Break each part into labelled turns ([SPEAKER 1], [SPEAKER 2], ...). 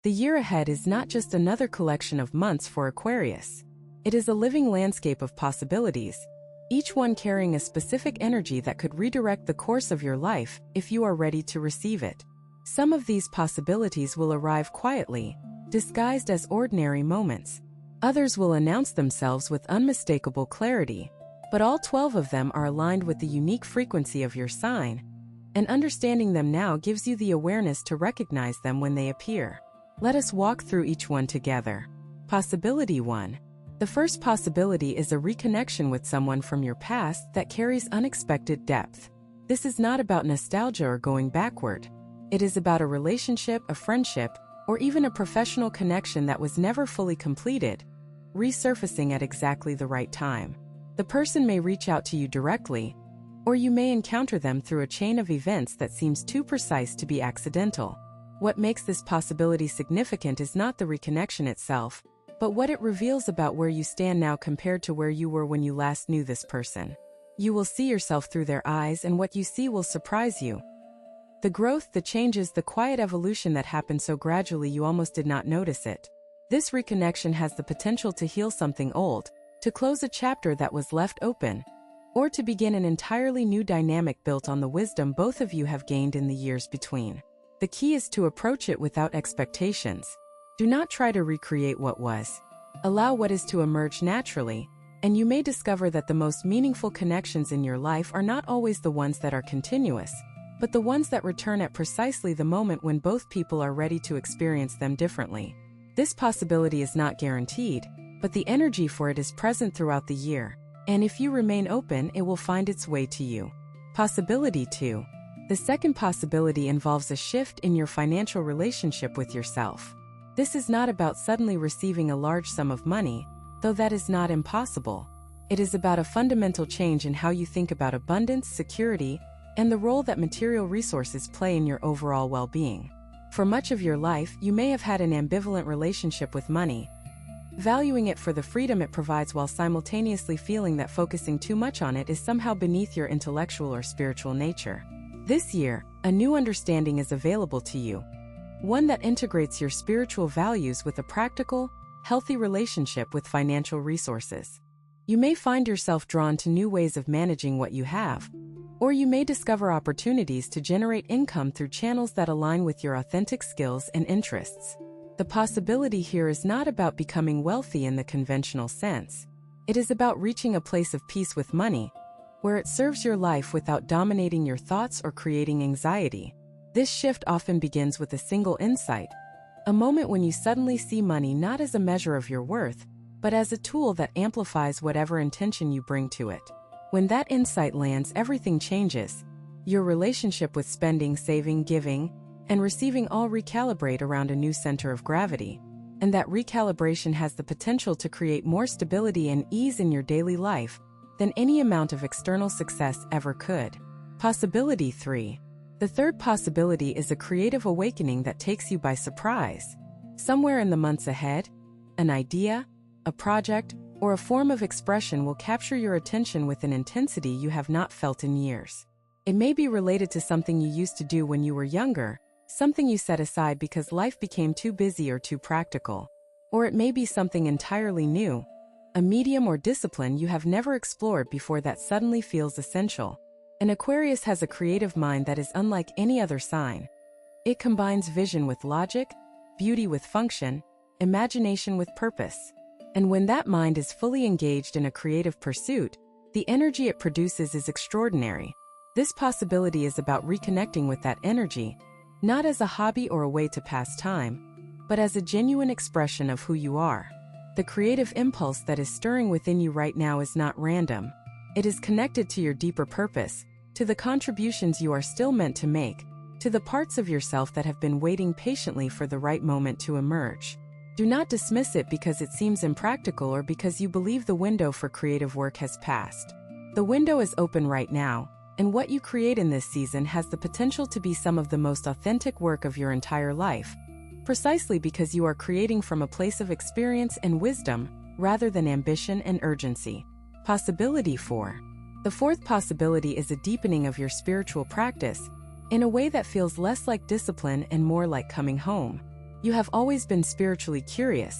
[SPEAKER 1] The year ahead is not just another collection of months for Aquarius. It is a living landscape of possibilities, each one carrying a specific energy that could redirect the course of your life if you are ready to receive it. Some of these possibilities will arrive quietly, disguised as ordinary moments. Others will announce themselves with unmistakable clarity, but all 12 of them are aligned with the unique frequency of your sign, and understanding them now gives you the awareness to recognize them when they appear. Let us walk through each one together. Possibility 1. The first possibility is a reconnection with someone from your past that carries unexpected depth. This is not about nostalgia or going backward. It is about a relationship, a friendship, or even a professional connection that was never fully completed, resurfacing at exactly the right time. The person may reach out to you directly, or you may encounter them through a chain of events that seems too precise to be accidental. What makes this possibility significant is not the reconnection itself, but what it reveals about where you stand now compared to where you were when you last knew this person. You will see yourself through their eyes, and what you see will surprise you. The growth, the changes, the quiet evolution that happened so gradually you almost did not notice it. This reconnection has the potential to heal something old, to close a chapter that was left open, or to begin an entirely new dynamic built on the wisdom both of you have gained in the years between. The key is to approach it without expectations. Do not try to recreate what was. Allow what is to emerge naturally, and you may discover that the most meaningful connections in your life are not always the ones that are continuous, but the ones that return at precisely the moment when both people are ready to experience them differently. This possibility is not guaranteed, but the energy for it is present throughout the year, and if you remain open, it will find its way to you. Possibility 2. The second possibility involves a shift in your financial relationship with yourself. This is not about suddenly receiving a large sum of money, though that is not impossible. It is about a fundamental change in how you think about abundance, security, and the role that material resources play in your overall well-being. For much of your life, you may have had an ambivalent relationship with money, valuing it for the freedom it provides while simultaneously feeling that focusing too much on it is somehow beneath your intellectual or spiritual nature. This year, a new understanding is available to you, one that integrates your spiritual values with a practical, healthy relationship with financial resources. You may find yourself drawn to new ways of managing what you have, or you may discover opportunities to generate income through channels that align with your authentic skills and interests. The possibility here is not about becoming wealthy in the conventional sense. It is about reaching a place of peace with money, where it serves your life without dominating your thoughts or creating anxiety. This shift often begins with a single insight, a moment when you suddenly see money not as a measure of your worth, but as a tool that amplifies whatever intention you bring to it. When that insight lands, everything changes. Your relationship with spending, saving, giving, and receiving all recalibrate around a new center of gravity. And that recalibration has the potential to create more stability and ease in your daily life than any amount of external success ever could. Possibility 3. The third possibility is a creative awakening that takes you by surprise. Somewhere in the months ahead, an idea, a project, or a form of expression will capture your attention with an intensity you have not felt in years. It may be related to something you used to do when you were younger, something you set aside because life became too busy or too practical. Or it may be something entirely new, a medium or discipline you have never explored before that suddenly feels essential. An Aquarius has a creative mind that is unlike any other sign. It combines vision with logic, beauty with function, imagination with purpose. And when that mind is fully engaged in a creative pursuit, the energy it produces is extraordinary. This possibility is about reconnecting with that energy, not as a hobby or a way to pass time, but as a genuine expression of who you are. The creative impulse that is stirring within you right now is not random. It is connected to your deeper purpose, to the contributions you are still meant to make, to the parts of yourself that have been waiting patiently for the right moment to emerge. Do not dismiss it because it seems impractical or because you believe the window for creative work has passed. The window is open right now, and what you create in this season has the potential to be some of the most authentic work of your entire life, precisely because you are creating from a place of experience and wisdom, rather than ambition and urgency. Possibility 4. The fourth possibility is a deepening of your spiritual practice, in a way that feels less like discipline and more like coming home. You have always been spiritually curious,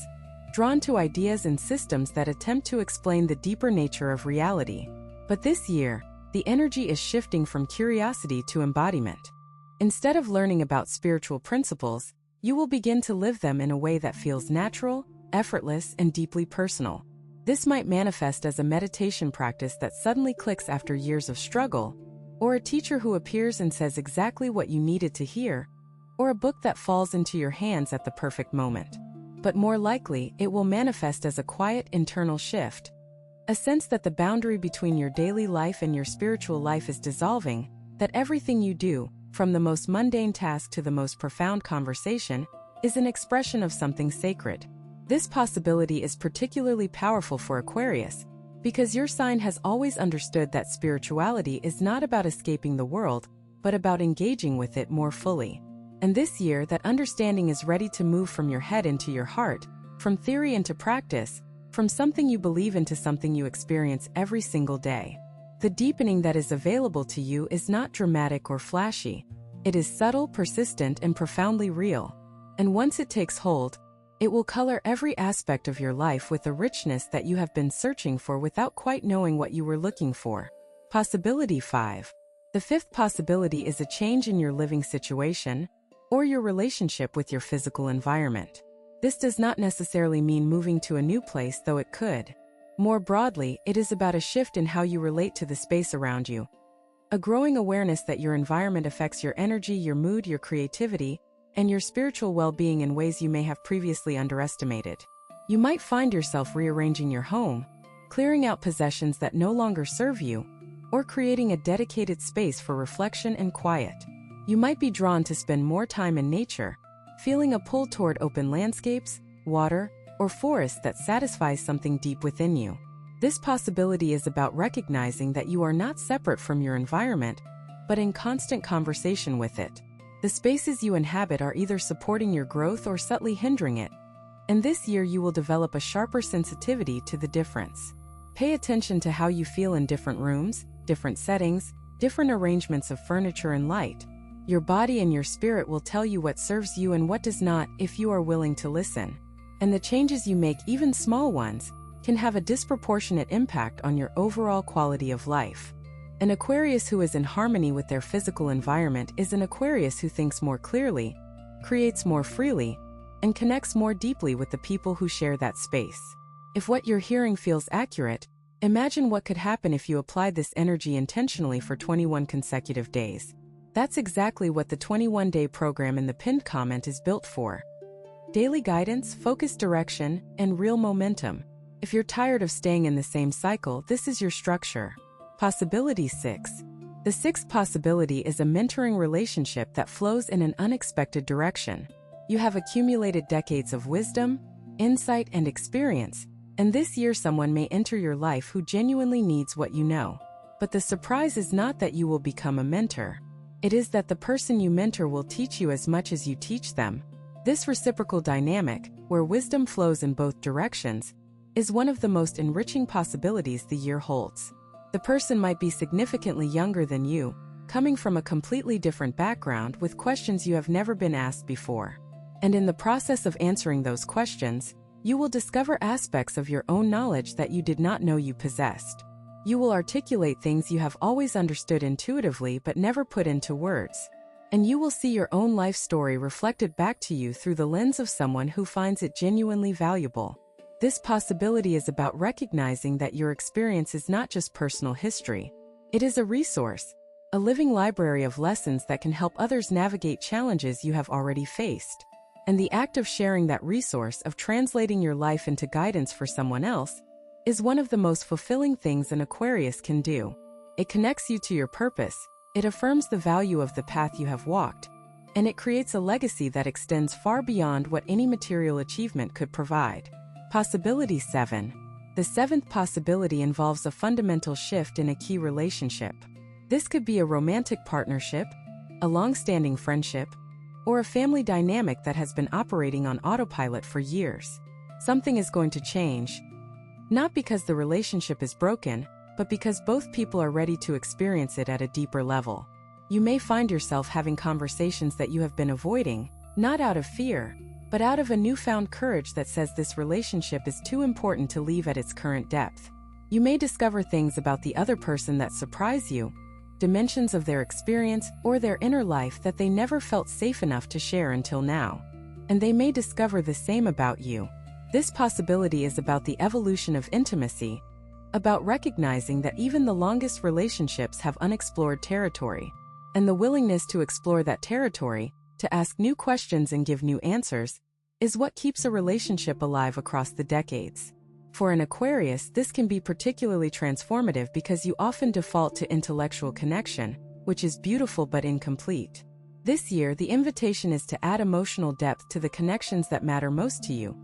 [SPEAKER 1] drawn to ideas and systems that attempt to explain the deeper nature of reality. But this year, the energy is shifting from curiosity to embodiment. Instead of learning about spiritual principles, you will begin to live them in a way that feels natural, effortless, and deeply personal. This might manifest as a meditation practice that suddenly clicks after years of struggle, or a teacher who appears and says exactly what you needed to hear, or a book that falls into your hands at the perfect moment. But more likely, it will manifest as a quiet internal shift. A sense that the boundary between your daily life and your spiritual life is dissolving, that everything you do, from the most mundane task to the most profound conversation, is an expression of something sacred. This possibility is particularly powerful for Aquarius, because your sign has always understood that spirituality is not about escaping the world, but about engaging with it more fully. And this year, that understanding is ready to move from your head into your heart, from theory into practice, from something you believe into something you experience every single day. The deepening that is available to you is not dramatic or flashy. It is subtle, persistent, and profoundly real. And once it takes hold, it will color every aspect of your life with a richness that you have been searching for without quite knowing what you were looking for. Possibility 5. The fifth possibility is a change in your living situation, or your relationship with your physical environment. This does not necessarily mean moving to a new place, though it could. More broadly, it is about a shift in how you relate to the space around you. A growing awareness that your environment affects your energy, your mood, your creativity, and your spiritual well-being in ways you may have previously underestimated. You might find yourself rearranging your home, clearing out possessions that no longer serve you, or creating a dedicated space for reflection and quiet. You might be drawn to spend more time in nature, feeling a pull toward open landscapes, water, or forests that satisfies something deep within you. This possibility is about recognizing that you are not separate from your environment, but in constant conversation with it. The spaces you inhabit are either supporting your growth or subtly hindering it. And this year you will develop a sharper sensitivity to the difference. Pay attention to how you feel in different rooms, different settings, different arrangements of furniture and light. Your body and your spirit will tell you what serves you and what does not, if you are willing to listen. And the changes you make, even small ones, can have a disproportionate impact on your overall quality of life. An Aquarius who is in harmony with their physical environment is an Aquarius who thinks more clearly, creates more freely, and connects more deeply with the people who share that space. If what you're hearing feels accurate, imagine what could happen if you applied this energy intentionally for 21 consecutive days. That's exactly what the 21-day program in the pinned comment is built for. Daily guidance, focused direction, and real momentum. If you're tired of staying in the same cycle, this is your structure. Possibility 6. The sixth possibility is a mentoring relationship that flows in an unexpected direction. You have accumulated decades of wisdom, insight, and experience, and this year someone may enter your life who genuinely needs what you know. But the surprise is not that you will become a mentor. It is that the person you mentor will teach you as much as you teach them. This reciprocal dynamic, where wisdom flows in both directions, is one of the most enriching possibilities the year holds. The person might be significantly younger than you, coming from a completely different background with questions you have never been asked before. And in the process of answering those questions, you will discover aspects of your own knowledge that you did not know you possessed. You will articulate things you have always understood intuitively but never put into words. And you will see your own life story reflected back to you through the lens of someone who finds it genuinely valuable. This possibility is about recognizing that your experience is not just personal history. It is a resource, a living library of lessons that can help others navigate challenges you have already faced. And the act of sharing that resource, of translating your life into guidance for someone else, is one of the most fulfilling things an Aquarius can do. It connects you to your purpose, it affirms the value of the path you have walked, and it creates a legacy that extends far beyond what any material achievement could provide. Possibility 7. The seventh possibility involves a fundamental shift in a key relationship. This could be a romantic partnership, a long-standing friendship, or a family dynamic that has been operating on autopilot for years. Something is going to change, not because the relationship is broken, but because both people are ready to experience it at a deeper level. You may find yourself having conversations that you have been avoiding, not out of fear, but out of a newfound courage that says this relationship is too important to leave at its current depth. You may discover things about the other person that surprise you, dimensions of their experience or their inner life that they never felt safe enough to share until now. And they may discover the same about you. This possibility is about the evolution of intimacy, about recognizing that even the longest relationships have unexplored territory, and the willingness to explore that territory, to ask new questions and give new answers, is what keeps a relationship alive across the decades. For an Aquarius, this can be particularly transformative because you often default to intellectual connection, which is beautiful but incomplete. This year, the invitation is to add emotional depth to the connections that matter most to you.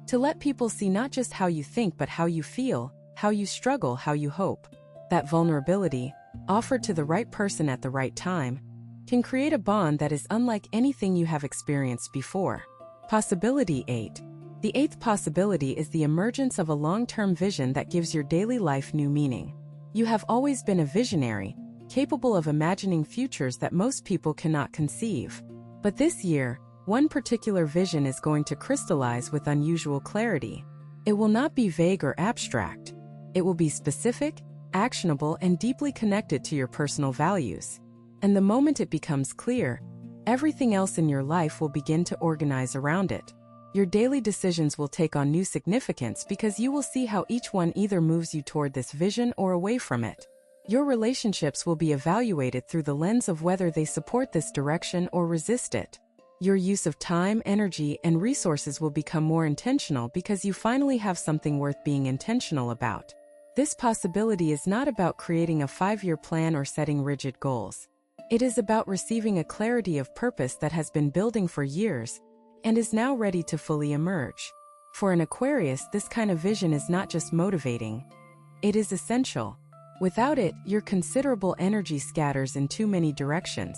[SPEAKER 1] To let people see not just how you think but how you feel, how you struggle, how you hope. That vulnerability, offered to the right person at the right time, can create a bond that is unlike anything you have experienced before. Possibility 8. The eighth possibility is the emergence of a long-term vision that gives your daily life new meaning. You have always been a visionary, capable of imagining futures that most people cannot conceive. But this year, one particular vision is going to crystallize with unusual clarity. It will not be vague or abstract. It will be specific, actionable, and deeply connected to your personal values. And the moment it becomes clear, everything else in your life will begin to organize around it. Your daily decisions will take on new significance because you will see how each one either moves you toward this vision or away from it. Your relationships will be evaluated through the lens of whether they support this direction or resist it. Your use of time, energy, and resources will become more intentional because you finally have something worth being intentional about. This possibility is not about creating a 5-year plan or setting rigid goals. It is about receiving a clarity of purpose that has been building for years and is now ready to fully emerge. For an Aquarius, this kind of vision is not just motivating. It is essential. Without it, your considerable energy scatters in too many directions.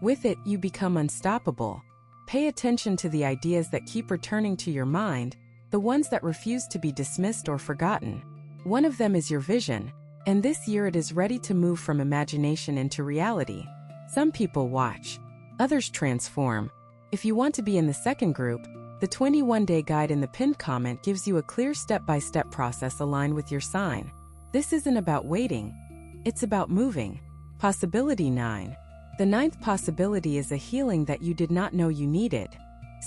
[SPEAKER 1] With it, you become unstoppable. Pay attention to the ideas that keep returning to your mind, the ones that refuse to be dismissed or forgotten. One of them is your vision, and this year it is ready to move from imagination into reality. Some people watch, others transform. If you want to be in the second group, the 21-day guide in the pinned comment gives you a clear step-by-step process aligned with your sign. This isn't about waiting, it's about moving. Possibility 9. The ninth possibility is a healing that you did not know you needed.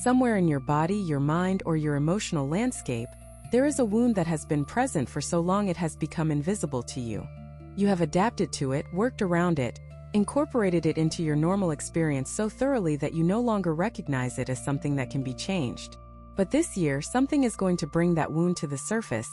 [SPEAKER 1] Somewhere in your body, your mind, or your emotional landscape, there is a wound that has been present for so long it has become invisible to you. You have adapted to it, worked around it, incorporated it into your normal experience so thoroughly that you no longer recognize it as something that can be changed. But this year, something is going to bring that wound to the surface,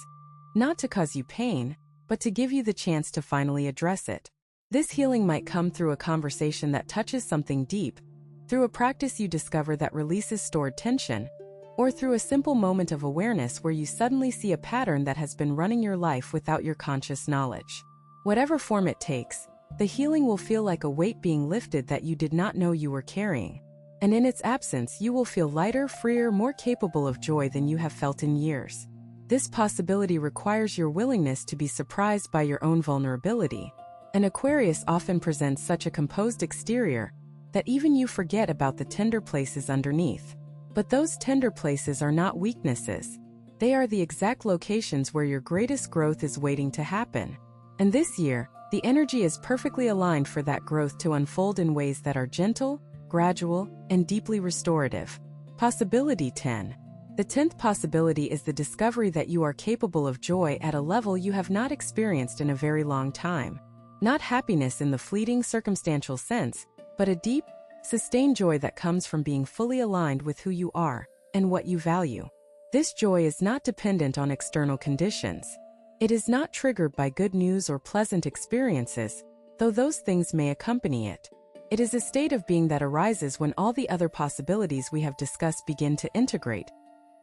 [SPEAKER 1] not to cause you pain, but to give you the chance to finally address it. This healing might come through a conversation that touches something deep, through a practice you discover that releases stored tension, or through a simple moment of awareness where you suddenly see a pattern that has been running your life without your conscious knowledge. Whatever form it takes, the healing will feel like a weight being lifted that you did not know you were carrying. And in its absence, you will feel lighter, freer, more capable of joy than you have felt in years. This possibility requires your willingness to be surprised by your own vulnerability. An Aquarius often presents such a composed exterior that even you forget about the tender places underneath. But those tender places are not weaknesses. They are the exact locations where your greatest growth is waiting to happen. And this year, the energy is perfectly aligned for that growth to unfold in ways that are gentle, gradual, and deeply restorative. Possibility 10. The 10th possibility is the discovery that you are capable of joy at a level you have not experienced in a very long time. Not happiness in the fleeting, circumstantial sense, but a deep, sustained joy that comes from being fully aligned with who you are and what you value. This joy is not dependent on external conditions. It is not triggered by good news or pleasant experiences, though those things may accompany it. It is a state of being that arises when all the other possibilities we have discussed begin to integrate.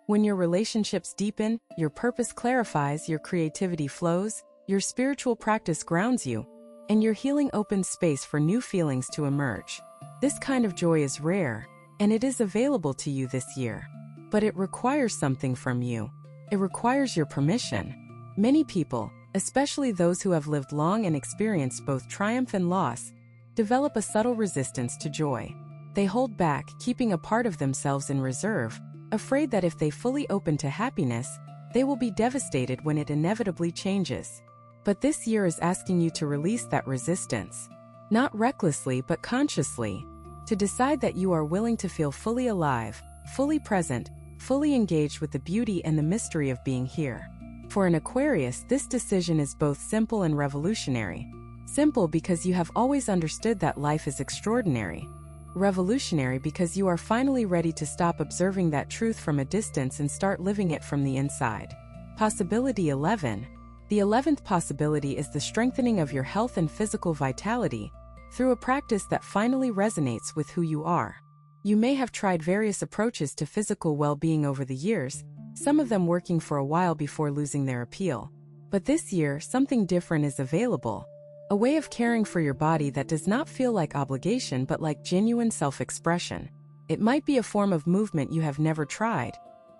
[SPEAKER 1] When your relationships deepen, your purpose clarifies, your creativity flows, your spiritual practice grounds you, and your healing opens space for new feelings to emerge. This kind of joy is rare, and it is available to you this year. But it requires something from you. It requires your permission. Many people, especially those who have lived long and experienced both triumph and loss, develop a subtle resistance to joy. They hold back, keeping a part of themselves in reserve, afraid that if they fully open to happiness, they will be devastated when it inevitably changes. But this year is asking you to release that resistance. Not recklessly but consciously. To decide that you are willing to feel fully alive, fully present, fully engaged with the beauty and the mystery of being here. For an Aquarius, this decision is both simple and revolutionary. Simple because you have always understood that life is extraordinary. Revolutionary because you are finally ready to stop observing that truth from a distance and start living it from the inside. Possibility 11. The 11th possibility is the strengthening of your health and physical vitality through a practice that finally resonates with who you are. You may have tried various approaches to physical well-being over the years, some of them working for a while before losing their appeal. But this year, something different is available. A way of caring for your body that does not feel like obligation but like genuine self-expression. It might be a form of movement you have never tried,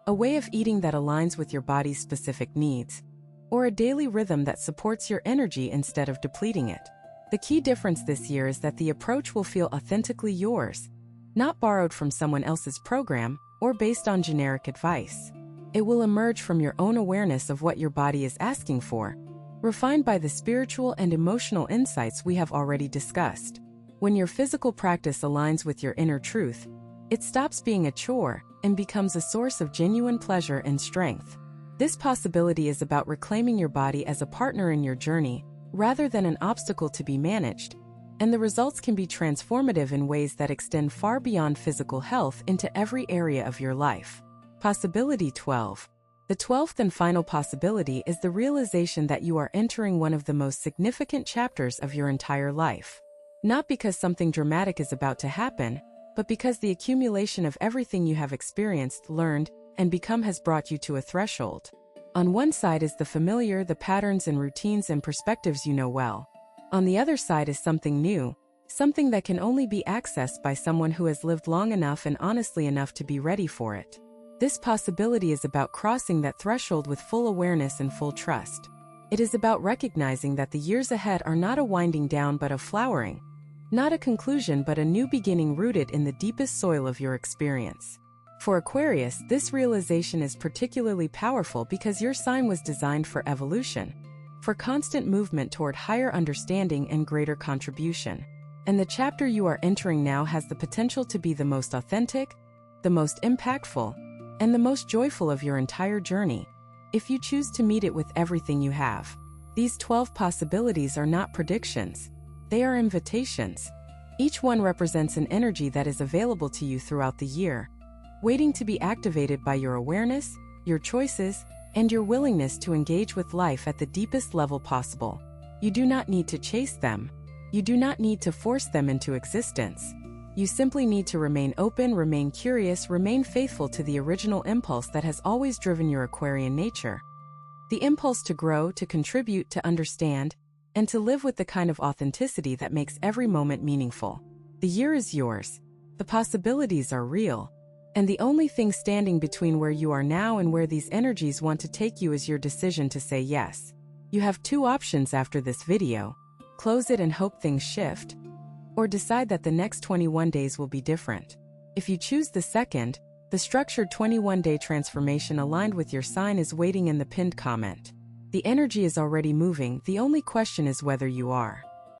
[SPEAKER 1] a way of eating that aligns with your body's specific needs, or a daily rhythm that supports your energy instead of depleting it. The key difference this year is that the approach will feel authentically yours, not borrowed from someone else's program or based on generic advice. It will emerge from your own awareness of what your body is asking for, refined by the spiritual and emotional insights we have already discussed. When your physical practice aligns with your inner truth, it stops being a chore and becomes a source of genuine pleasure and strength. This possibility is about reclaiming your body as a partner in your journey, rather than an obstacle to be managed, and the results can be transformative in ways that extend far beyond physical health into every area of your life. Possibility 12. The 12th and final possibility is the realization that you are entering one of the most significant chapters of your entire life. Not because something dramatic is about to happen, but because the accumulation of everything you have experienced, learned, and become has brought you to a threshold. On one side is the familiar, the patterns and routines and perspectives you know well. On the other side is something new, something that can only be accessed by someone who has lived long enough and honestly enough to be ready for it. This possibility is about crossing that threshold with full awareness and full trust. It is about recognizing that the years ahead are not a winding down but a flowering, not a conclusion but a new beginning rooted in the deepest soil of your experience. For Aquarius, this realization is particularly powerful because your sign was designed for evolution, for constant movement toward higher understanding and greater contribution. And the chapter you are entering now has the potential to be the most authentic, the most impactful, and the most joyful of your entire journey, if you choose to meet it with everything you have. These 12 possibilities are not predictions, they are invitations. Each one represents an energy that is available to you throughout the year, waiting to be activated by your awareness, your choices, and your willingness to engage with life at the deepest level possible. You do not need to chase them. You do not need to force them into existence. You simply need to remain open, remain curious, remain faithful to the original impulse that has always driven your Aquarian nature. The impulse to grow, to contribute, to understand, and to live with the kind of authenticity that makes every moment meaningful. The year is yours. The possibilities are real. And the only thing standing between where you are now and where these energies want to take you is your decision to say yes. You have two options after this video: close it and hope things shift, or decide that the next 21 days will be different. If you choose the second, the structured 21-day transformation aligned with your sign is waiting in the pinned comment. The energy is already moving, the only question is whether you are.